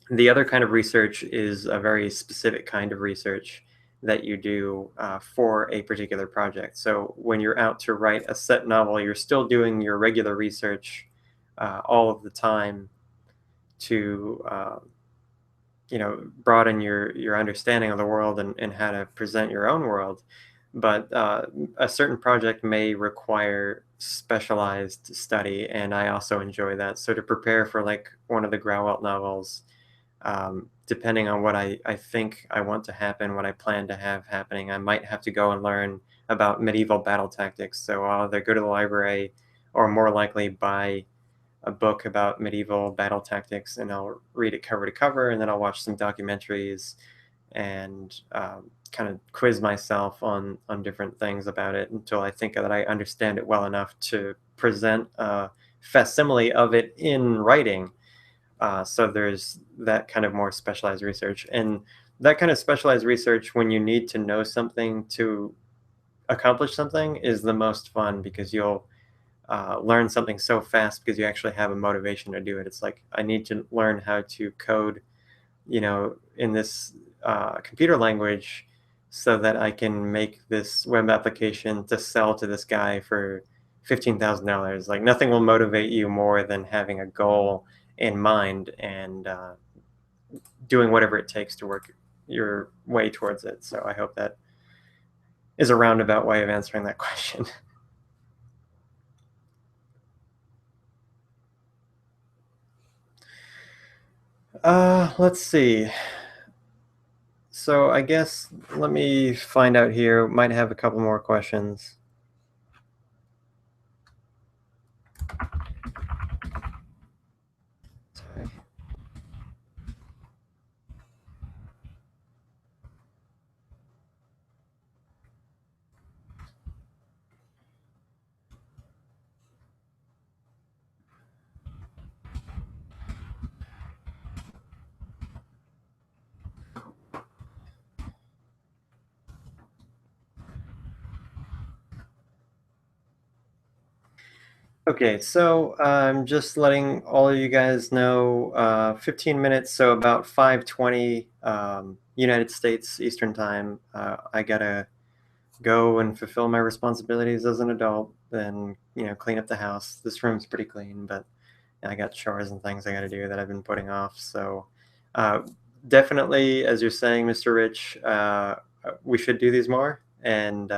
the other kind of research is a very specific kind of research that you do for a particular project. So when you're out to write a set novel, you're still doing your regular research all of the time to broaden your understanding of the world and how to present your own world. But a certain project may require specialized study, and I also enjoy that. So to prepare for like one of the Grauwelt novels, depending on what I think I want to happen, what I plan to have happening, I might have to go and learn about medieval battle tactics. So I'll either go to the library or more likely buy a book about medieval battle tactics, and I'll read it cover to cover, and then I'll watch some documentaries and kind of quiz myself on different things about it until I think that I understand it well enough to present a facsimile of it in writing. So there's that kind of more specialized research, and that kind of specialized research when you need to know something to accomplish something is the most fun because you'll learn something so fast because you actually have a motivation to do it. It's like I need to learn how to code, in this computer language so that I can make this web application to sell to this guy for $15,000. Like nothing will motivate you more than having a goal in mind and doing whatever it takes to work your way towards it. So I hope that is a roundabout way of answering that question. Let's see. So I guess let me find out here. Might have a couple more questions. Sorry. Okay, so I'm just letting all of you guys know 15 minutes, so about 5:20 United States Eastern Time. I gotta go and fulfill my responsibilities as an adult and, clean up the house. This room's pretty clean, but I got chores and things I gotta do that I've been putting off. So uh, definitely, as you're saying, Mr. Rich, we should do these more. And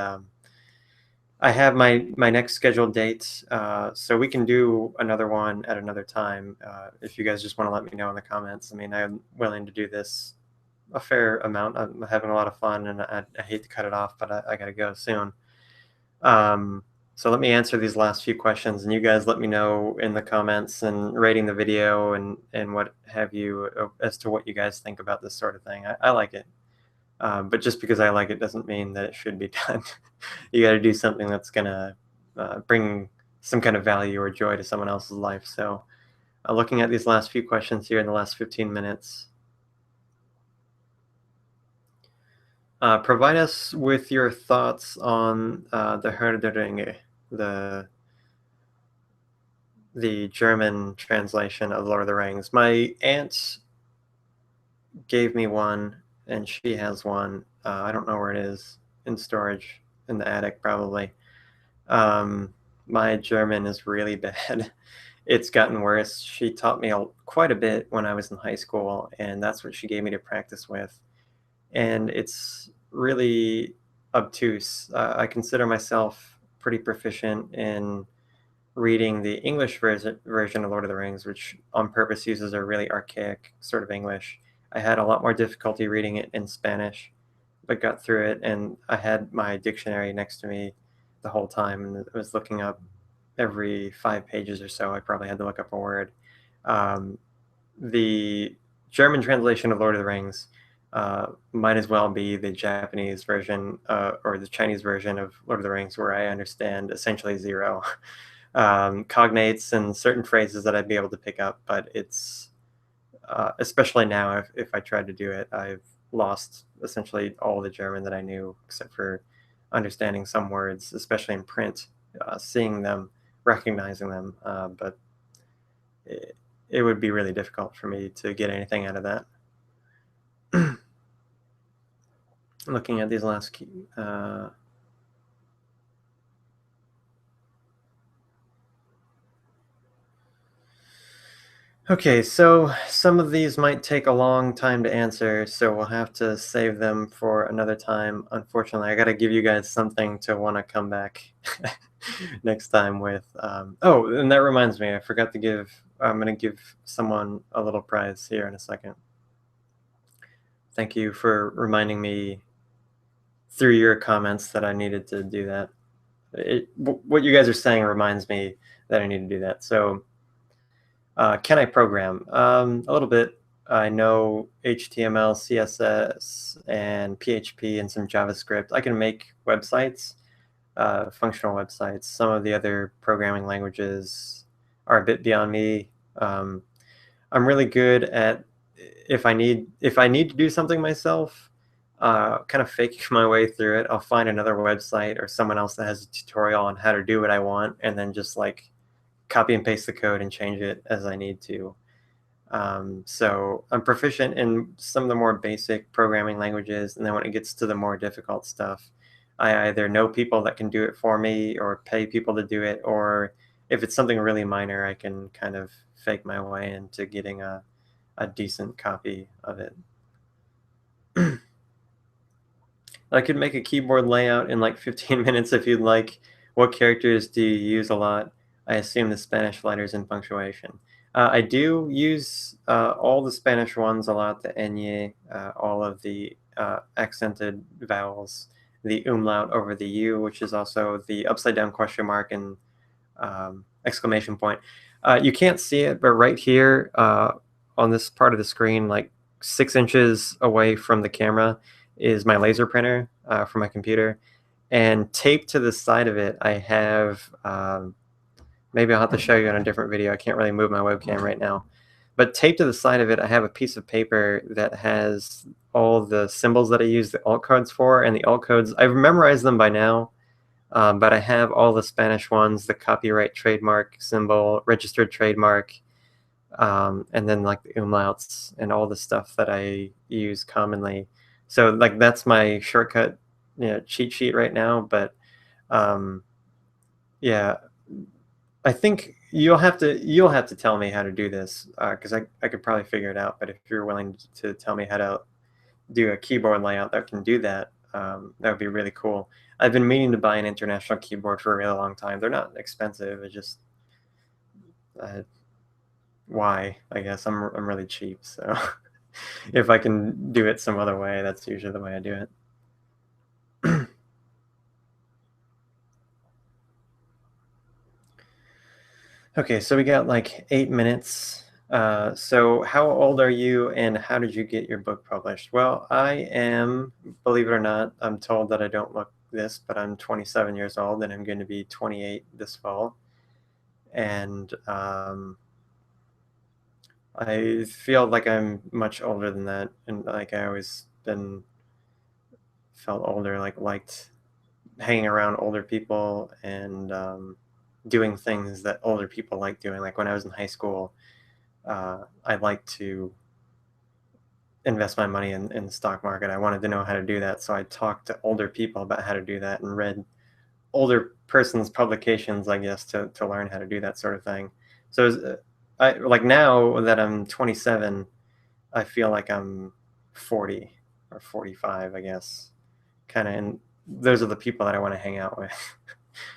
I have my next scheduled date, so we can do another one at another time. If you guys just want to let me know in the comments. I mean, I'm willing to do this a fair amount. I'm having a lot of fun, and I hate to cut it off, but I got to go soon. Um, so let me answer these last few questions, and you guys let me know in the comments and rating the video and what have you as to what you guys think about this sort of thing. I like it. But just because I like it doesn't mean that it should be done. You got to do something that's going to bring some kind of value or joy to someone else's life. So, looking at these last few questions here in the last 15 minutes, provide us with your thoughts on the Herr der Ringe, the the German translation of Lord of the Rings. My aunt gave me one, and she has one. I don't know where it is, in storage in the attic, probably. Um, my German is really bad. It's gotten worse. She taught me quite a bit when I was in high school, and that's what she gave me to practice with. And it's really obtuse. I consider myself pretty proficient in reading the English version of Lord of the Rings, which on purpose uses a really archaic sort of English. I had a lot more difficulty reading it in Spanish, but got through it. And I had my dictionary next to me the whole time, and I was looking up every 5 pages or so. I probably had to look up a word. Um, the German translation of Lord of the Rings might as well be the Japanese version or the Chinese version of Lord of the Rings, where I understand essentially zero. Cognates and certain phrases that I'd be able to pick up, but it's especially now if I tried to do it, I've lost essentially all the German that I knew, except for understanding some words, especially in print, seeing them, recognizing them. But it would be really difficult for me to get anything out of that. Looking at these last key. Okay, so some of these might take a long time to answer, so we'll have to save them for another time. Unfortunately, I got to give you guys something to want to come back next time with. Oh, and that reminds me, I forgot to I'm going to give someone a little prize here in a second. Thank you for reminding me through your comments that I needed to do that. What you guys are saying reminds me that I need to do that. So, can I program? A little bit. I know HTML, CSS, and PHP and some JavaScript. I can make websites, functional websites. Some of the other programming languages are a bit beyond me. I'm really good at if I need to do something myself, kind of faking my way through it. I'll find another website or someone else that has a tutorial on how to do what I want, and then just like copy and paste the code and change it as I need to. So I'm proficient in some of the more basic programming languages, and then when it gets to the more difficult stuff, I either know people that can do it for me or pay people to do it, or if it's something really minor, I can kind of fake my way into getting a decent copy of it. I could make a keyboard layout in like 15 minutes if you'd like. What characters do you use a lot? I assume the Spanish letters and punctuation. I do use all the Spanish ones a lot, the ñ, all of the accented vowels, the umlaut over the U, which is also the upside down question mark and exclamation point. You can't see it, but right here on this part of the screen, like 6 inches away from the camera, is my laser printer for my computer. And taped to the side of it, I have, maybe I'll have to show you in a different video. I can't really move my webcam right now. But taped to the side of it, I have a piece of paper that has all the symbols that I use the alt codes for. And the alt codes, I've memorized them by now, But I have all the Spanish ones, the copyright trademark symbol, registered trademark, and then like the umlauts and all the stuff that I use commonly. So like that's my shortcut, cheat sheet right now. But um, yeah, I think you'll have to tell me how to do this, because I could probably figure it out. But if you're willing to tell me how to do a keyboard layout that can do that, that would be really cool. I've been meaning to buy an international keyboard for a really long time. They're not expensive. It's just uh, why? I guess I'm really cheap, so if I can do it some other way, that's usually the way I do it. Okay, so we got like 8 minutes. So how old are you, and how did you get your book published? Well, I am, believe it or not, I'm told that I don't look this, but I'm 27 years old, and I'm going to be 28 this fall. And I feel like I'm much older than that, and like I always been felt older, like liked hanging around older people and doing things that older people like doing. Like when I was in high school, I liked to invest my money in the stock market. I wanted to know how to do that, so I talked to older people about how to do that and read older person's publications, I guess, to learn how to do that sort of thing. So I like now that I'm 27, I feel like I'm 40 or 45, I guess, kind of. And those are the people that I want to hang out with.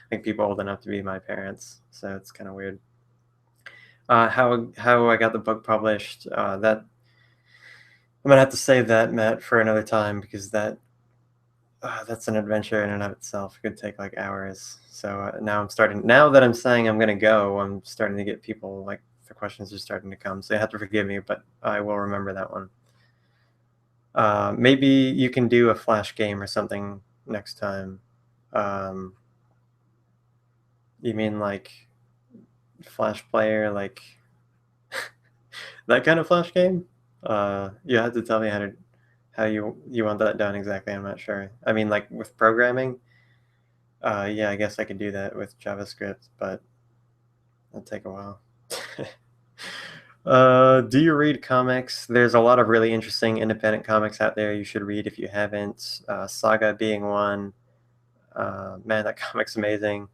Like people old enough to be my parents. So it's kind of weird. How I got the book published, that I'm gonna have to save that, Matt, for another time, because that's an adventure in and of itself. It could take like hours. So now I'm starting. Now that I'm saying I'm gonna go, I'm starting to get people, like the questions are starting to come. So you have to forgive me, but I will remember that one. Maybe you can do a flash game or something next time. Um, you mean like flash player, like that kind of flash game? You have to tell me how you want that done exactly. I'm not sure. I mean, like with programming, yeah, I guess I could do that with JavaScript, but it'll take a while. Do you read comics? There's a lot of really interesting independent comics out there you should read if you haven't. Saga being one. Man, that comic's amazing.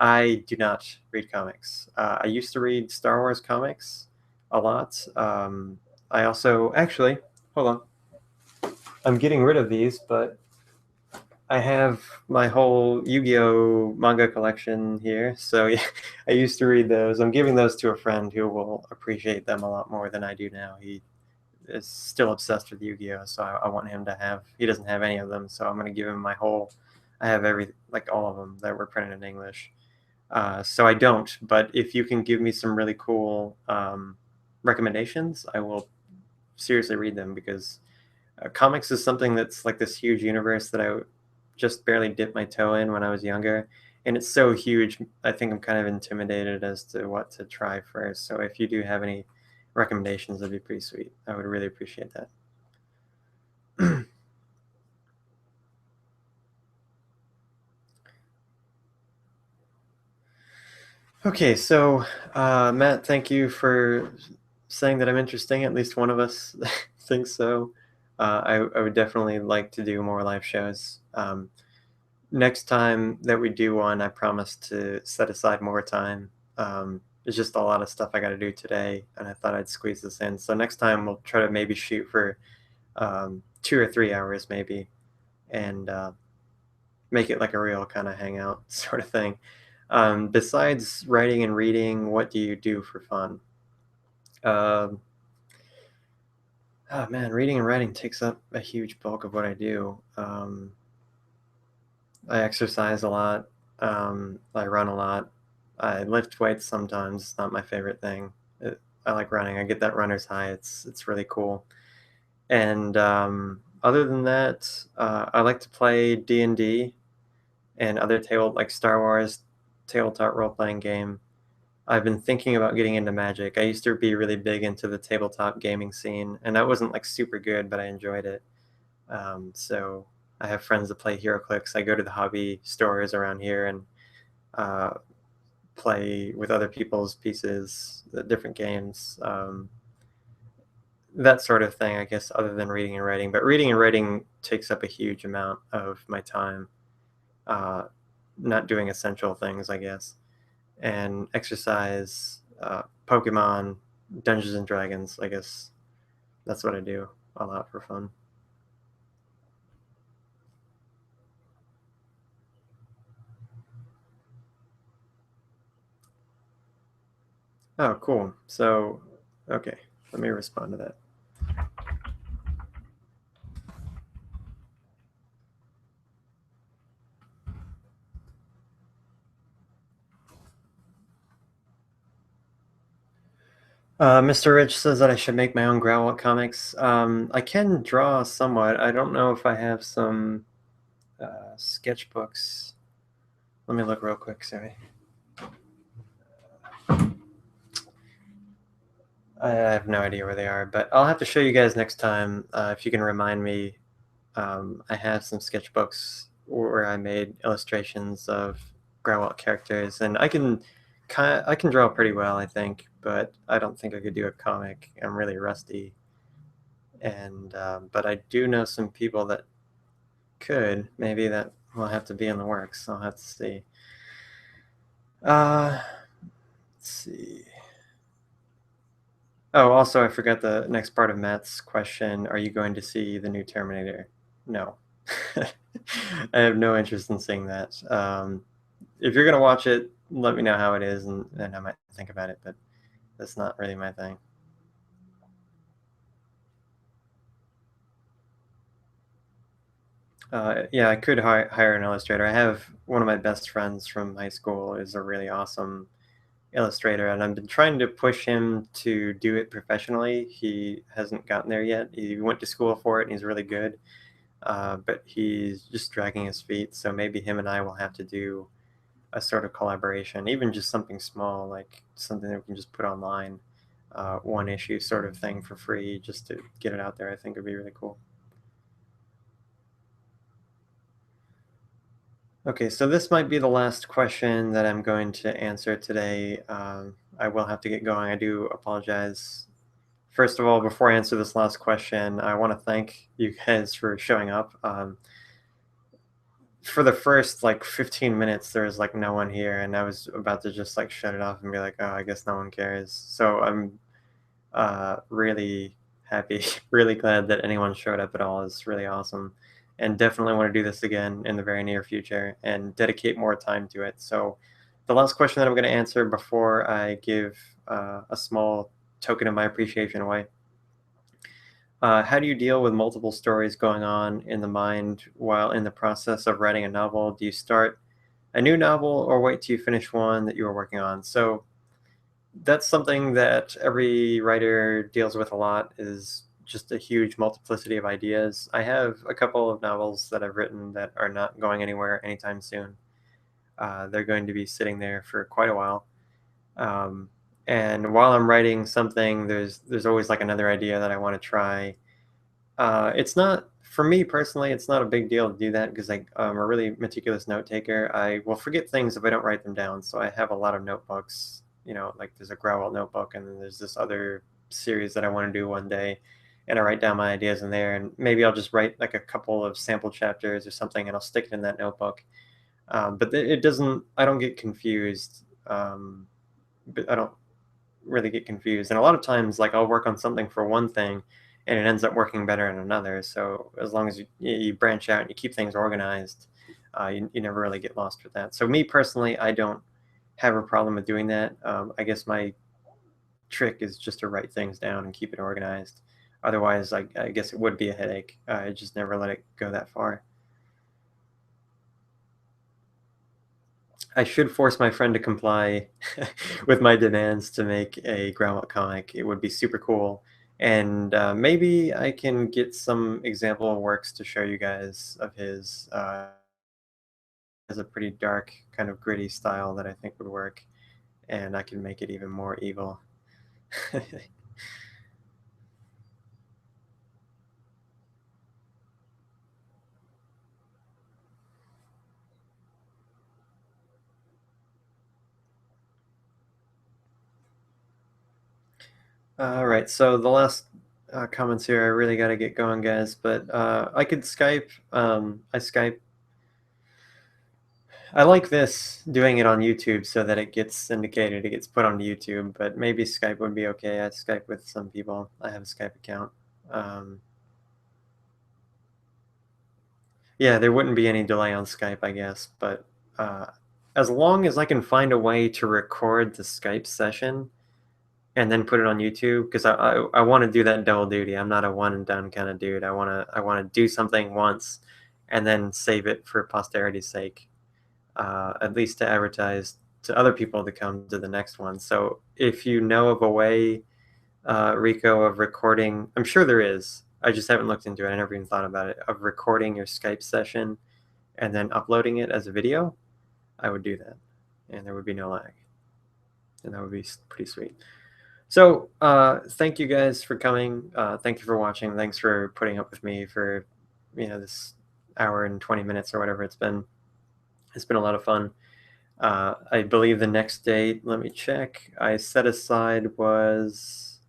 I do not read comics. I used to read Star Wars comics a lot. I also, actually, hold on. I'm getting rid of these, but I have my whole Yu-Gi-Oh manga collection here. So yeah, I used to read those. I'm giving those to a friend who will appreciate them a lot more than I do now. He is still obsessed with Yu-Gi-Oh, so I want him to have. He doesn't have any of them, so I'm going to give him my whole. I have like all of them that were printed in English. So I don't. But if you can give me some really cool recommendations, I will seriously read them, because comics is something that's like this huge universe that I just barely dipped my toe in when I was younger. And it's so huge, I think I'm kind of intimidated as to what to try first. So if you do have any recommendations, that'd be pretty sweet. I would really appreciate that. Okay, so Matt, thank you for saying that I'm interesting. At least one of us thinks so. I would definitely like to do more live shows. Next time that we do one, I promise to set aside more time. It's just a lot of stuff I got to do today, and I thought I'd squeeze this in. So next time we'll try to maybe shoot for 2 or 3 hours, maybe, and make it like a real kind of hangout sort of thing. Besides writing and reading, what do you do for fun? Um, oh man, reading and writing takes up a huge bulk of what I do. I exercise a lot. I run a lot. I lift weights sometimes. It's not my favorite thing. I like running. I get that runner's high. It's really cool. And other than that, I like to play D&D and other like Star Wars tabletop role playing game. I've been thinking about getting into Magic. I used to be really big into the tabletop gaming scene, and I wasn't like super good, but I enjoyed it. So I have friends that play HeroClix. I go to the hobby stores around here and uh, play with other people's pieces, the different games, that sort of thing, I guess, other than reading and writing. But reading and writing takes up a huge amount of my time, uh, not doing essential things, I guess. And exercise, Pokemon, Dungeons and Dragons, I guess that's what I do a lot for fun. Oh, cool. So, okay, let me respond to that. Mr. Rich says that I should make my own Grauwelt comics. I can draw somewhat. I don't know if I have some sketchbooks. Let me look real quick, sorry. I have no idea where they are, but I'll have to show you guys next time. If you can remind me, I have some sketchbooks where I made illustrations of Grauwelt characters, and I can draw pretty well, I think, but I don't think I could do a comic. I'm really rusty, and but I do know some people that could. Maybe that will have to be in the works. I'll have to see. Let's see. Oh, also, I forgot the next part of Matt's question. Are you going to see the new Terminator? No. I have no interest in seeing that. If you're going to watch it, let me know how it is, and I might think about it, but that's not really my thing. Yeah, I could hire an illustrator. I have one of my best friends from high school is a really awesome illustrator, and I've been trying to push him to do it professionally. He hasn't gotten there yet. He went to school for it, and he's really good, but he's just dragging his feet. So maybe him and I will have to do a sort of collaboration, even just something small, like something that we can just put online, one issue sort of thing for free, just to get it out there. I think would be really cool. Okay, so this might be the last question that I'm going to answer today. I will have to get going. I do apologize. First of all, before I answer this last question, I want to thank you guys for showing up. For the first like 15 minutes, there was like no one here, and I was about to just like shut it off and be like, oh, I guess no one cares. So I'm really happy, really glad that anyone showed up at all. It's really awesome. And definitely want to do this again in the very near future and dedicate more time to it. So, the last question that I'm going to answer before I give a small token of my appreciation away. How do you deal with multiple stories going on in the mind while in the process of writing a novel? Do you start a new novel or wait till you finish one that you were working on? So, that's something that every writer deals with a lot, is just a huge multiplicity of ideas. I have a couple of novels that I've written that are not going anywhere anytime soon. They're going to be sitting there for quite a while. Um, and while I'm writing something, there's always like another idea that I want to try. It's not for me personally. It's not a big deal to do that because I'm a really meticulous note taker. I will forget things if I don't write them down. So I have a lot of notebooks. You know, like there's a Grauwelt notebook, and then there's this other series that I want to do one day, and I write down my ideas in there. And maybe I'll just write like a couple of sample chapters or something, and I'll stick it in that notebook. But it doesn't. I don't get confused. But I don't really get confused. And a lot of times, like I'll work on something for one thing, and it ends up working better in another. So as long as you branch out and you keep things organized, you never really get lost with that. So me personally, I don't have a problem with doing that. I guess my trick is just to write things down and keep it organized. Otherwise, I guess it would be a headache. I just never let it go that far. I should force my friend to comply with my demands to make a Grauwelt comic. It would be super cool. And maybe I can get some example works to show you guys of his. Has a pretty dark, kind of gritty style that I think would work, and I can make it even more evil. All right, so the last comments here, I really got to get going, guys. But I could Skype. I Skype. I like this doing it on YouTube so that it gets syndicated. It gets put on YouTube. But maybe Skype would be okay. I Skype with some people. I have a Skype account. Um, yeah, there wouldn't be any delay on Skype, I guess. But uh, as long as I can find a way to record the Skype session and then put it on YouTube, because I want to do that double duty. I'm not a one and done kind of dude. I want to do something once and then save it for posterity's sake, at least to advertise to other people to come to the next one. So if you know of a way, Rico, of recording, I'm sure there is. I just haven't looked into it. I never even thought about it, of recording your Skype session and then uploading it as a video. I would do that, and there would be no lag, and that would be pretty sweet. So, thank you guys for coming. Thank you for watching. Thanks for putting up with me for, this hour and 20 minutes or whatever it's been. It's been a lot of fun. I believe the next date, let me check, I set aside was,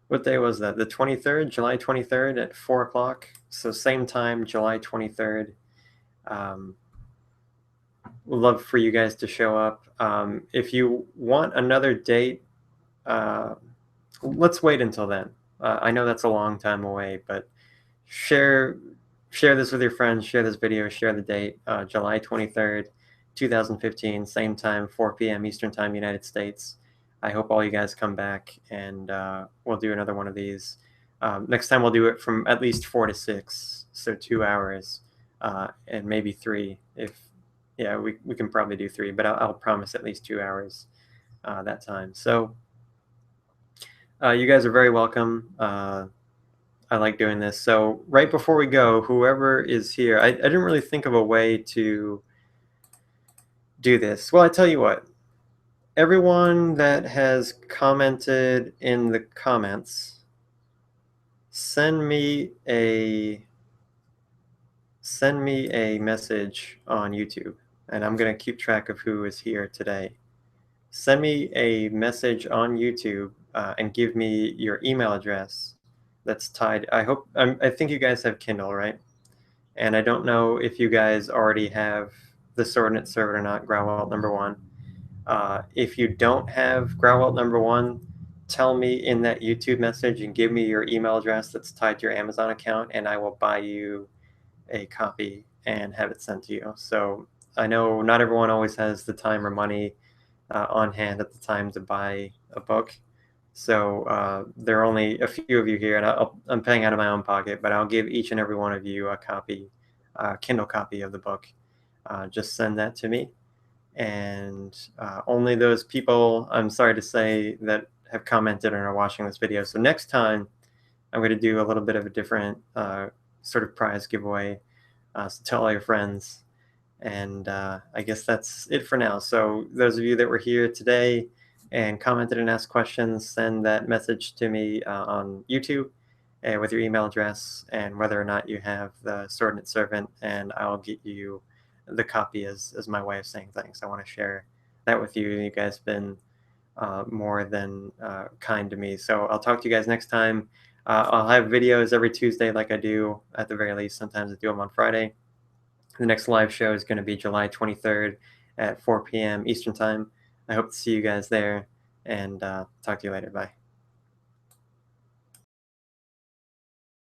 what day was that? The 23rd, July 23rd at 4 o'clock. So same time, July 23rd. Would love for you guys to show up. If you want another date, uh, let's wait until then. I know that's a long time away, but share share this with your friends. Share this video. Share the date. July 23rd, 2015. Same time, 4 p.m. Eastern Time, United States. I hope all you guys come back, and we'll do another one of these. Next time we'll do it from at least 4 to 6, so 2 hours, and maybe 3 if. Yeah, we can probably do 3, but I'll promise at least 2 hours that time. So you guys are very welcome. I like doing this. So right before we go, whoever is here, I didn't really think of a way to do this. Well, I tell you what, everyone that has commented in the comments, send me a message on YouTube, and I'm going to keep track of who is here today. Send me a message on YouTube and give me your email address that's tied. I think you guys have Kindle, right? And I don't know if you guys already have the Swordnet server or not, Grauwelt #1. If you don't have Grauwelt #1, tell me in that YouTube message and give me your email address that's tied to your Amazon account, and I will buy you a copy and have it sent to you. So I know not everyone always has the time or money on hand at the time to buy a book. So there are only a few of you here, and I'm paying out of my own pocket, but I'll give each and every one of you a copy, Kindle copy of the book. Just send that to me. And only those people, I'm sorry to say, that have commented and are watching this video. So next time, I'm going to do a little bit of a different sort of prize giveaway. So tell all your friends. And I guess that's it for now. So those of you that were here today and commented and asked questions, send that message to me on YouTube with your email address and whether or not you have the Swordnet Servant, and I'll get you the copy as my way of saying thanks. I want to share that with you. You guys have been more than kind to me. So I'll talk to you guys next time. I'll have videos every Tuesday like I do at the very least. Sometimes I do them on Friday. The next live show is going to be July 23rd at 4 p.m. Eastern Time. I hope to see you guys there, and talk to you later. Bye.